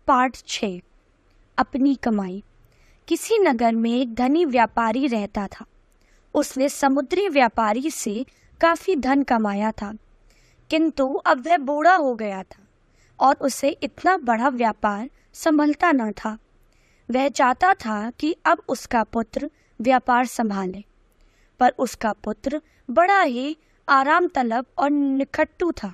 Part 6। अपनी कमाई। किसी नगर में एक धनी व्यापारी रहता था। उसने समुद्री व्यापारी से काफी धन कमाया था, किंतु अब वह बूढ़ा हो गया था और उसे इतना बड़ा व्यापार संभलता न था। वह चाहता था कि अब उसका पुत्र व्यापार संभाले, पर उसका पुत्र बड़ा ही आराम तलब और निकट्टू था।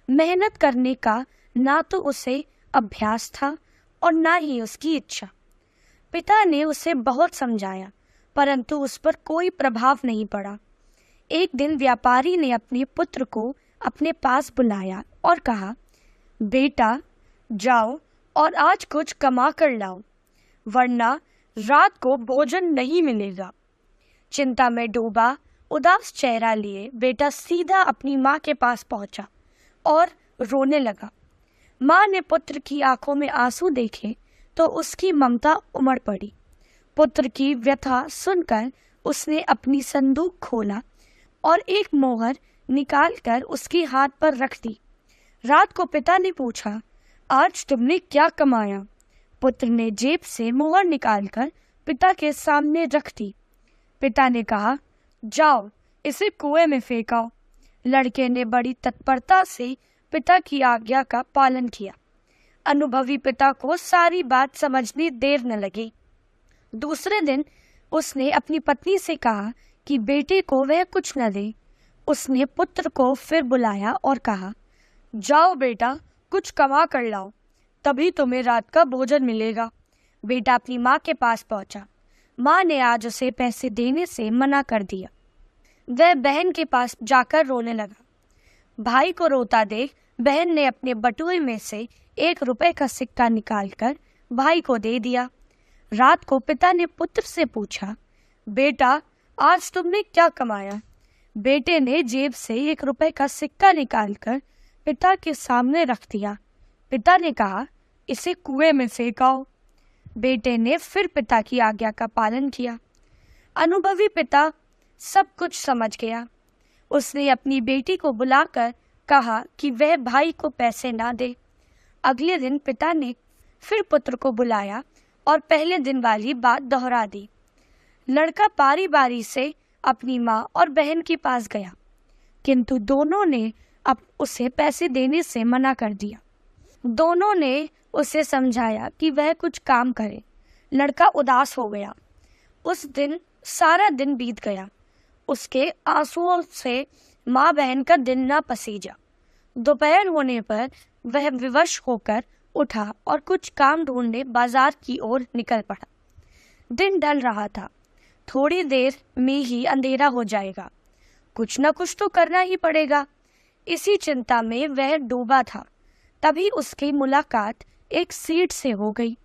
मेहनत करने का ना तो उसे अभ्यास था और ना ही उसकी इच्छा। पिता ने उसे बहुत समझाया, परंतु उस पर कोई प्रभाव नहीं पड़ा। एक दिन व्यापारी ने अपने पुत्र को अपने पास बुलाया और कहा, बेटा जाओ और आज कुछ कमा कर लाओ, वरना रात को भोजन नहीं मिलेगा। चिंता में डूबा उदास चेहरा लिए बेटा सीधा अपनी माँ के पास पहुंचा और रोने लगा। माँ ने पुत्र की आंखों में आंसू देखे तो उसकी ममता उमड़ पड़ी। पुत्र की व्यथा सुनकर उसने अपनी संदूक खोला और एक मोहर निकालकर उसके हाथ पर रख दी। रात को पिता ने पूछा, आज तुमने क्या कमाया? पुत्र ने जेब से मोहर निकालकर पिता के सामने रख दी। पिता ने कहा, जाओ इसे कुएं में फेंकाओ। लड़के ने बड़ी तत्परता से पिता की आज्ञा का पालन किया। अनुभवी पिता को सारी बात समझने देर न लगी। दूसरे दिन उसने अपनी पत्नी से कहा कि बेटे को वह कुछ न दे। उसने पुत्र को फिर बुलाया और कहा, जाओ बेटा कुछ कमा कर लाओ, तभी तुम्हें रात का भोजन मिलेगा। बेटा अपनी माँ के पास पहुंचा। माँ ने आज उसे पैसे देने से मना कर दिया। वह बहन के पास जाकर रोने लगा। भाई को रोता देख बहन ने अपने बटुए में से 1 रुपए का सिक्का निकालकर भाई को दे दिया। रात को पिता ने पुत्र से पूछा, बेटा आज तुमने क्या कमाया? बेटे ने जेब से 1 रुपए का सिक्का निकालकर पिता के सामने रख दिया। पिता ने कहा, इसे कुएं में फेंकाओ। बेटे ने फिर पिता की आज्ञा का पालन किया। अनुभवी पिता सब कुछ समझ गया। उसने अपनी बेटी को बुलाकर कहा कि वह भाई को पैसे ना दे। अगले दिन पिता ने फिर पुत्र को बुलाया और पहले दिन वाली बात दोहरा दी। लड़का बारी बारी से अपनी माँ और बहन के पास गया, किंतु दोनों ने अब उसे पैसे देने से मना कर दिया। दोनों ने उसे समझाया कि वह कुछ काम करे। लड़का उदास हो गया। उस दिन सारा दिन बीत गया। उसके आंसुओं से माँ बहन का दिन न पसीजा। दोपहर होने पर वह विवश होकर उठा और कुछ काम ढूंढने बाजार की ओर निकल पड़ा। दिन ढल रहा था। थोड़ी देर में ही अंधेरा हो जाएगा। कुछ न कुछ तो करना ही पड़ेगा। इसी चिंता में वह डूबा था। तभी उसकी मुलाकात एक सेठ से हो गई।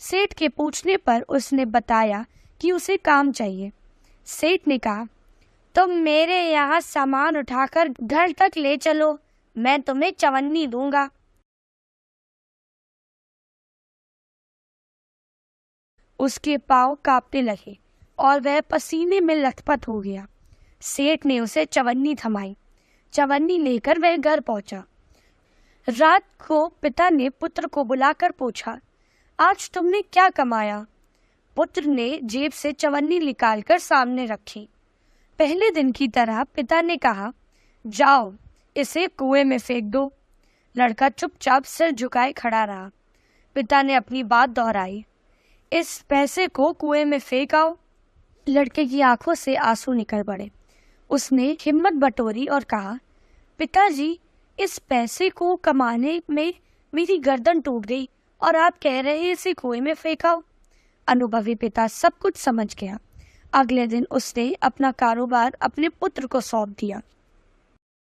सेठ के पूछने पर उसने बताया कि उसे काम चाहिए। सेठ ने कहा, तुम मेरे यहाँ सामान उठाकर घर तक ले चलो, मैं तुम्हें चवन्नी दूंगा। उसके पांव कांपने लगे और वह पसीने में लथपथ हो गया। सेठ ने उसे चवन्नी थमाई। चवन्नी लेकर वह घर पहुंचा। रात को पिता ने पुत्र को बुलाकर पूछा, आज तुमने क्या कमाया? पुत्र ने जेब से चवन्नी निकालकर सामने रखी। पहले दिन की तरह पिता ने कहा, जाओ इसे कुएं में फेंक दो। लड़का चुपचाप सिर झुकाए खड़ा रहा। पिता ने अपनी बात दोहराई, इस पैसे को कुएं में फेंक आओ। लड़के की आंखों से आंसू निकल पड़े। उसने हिम्मत बटोरी और कहा, पिताजी इस पैसे को कमाने में मेरी गर्दन टूट गई और आप कह रहे हैं इसे कुएं में फेंकाओ। अनुभवी पिता सब कुछ समझ गया। अगले दिन उसने अपना कारोबार अपने पुत्र को सौंप दिया।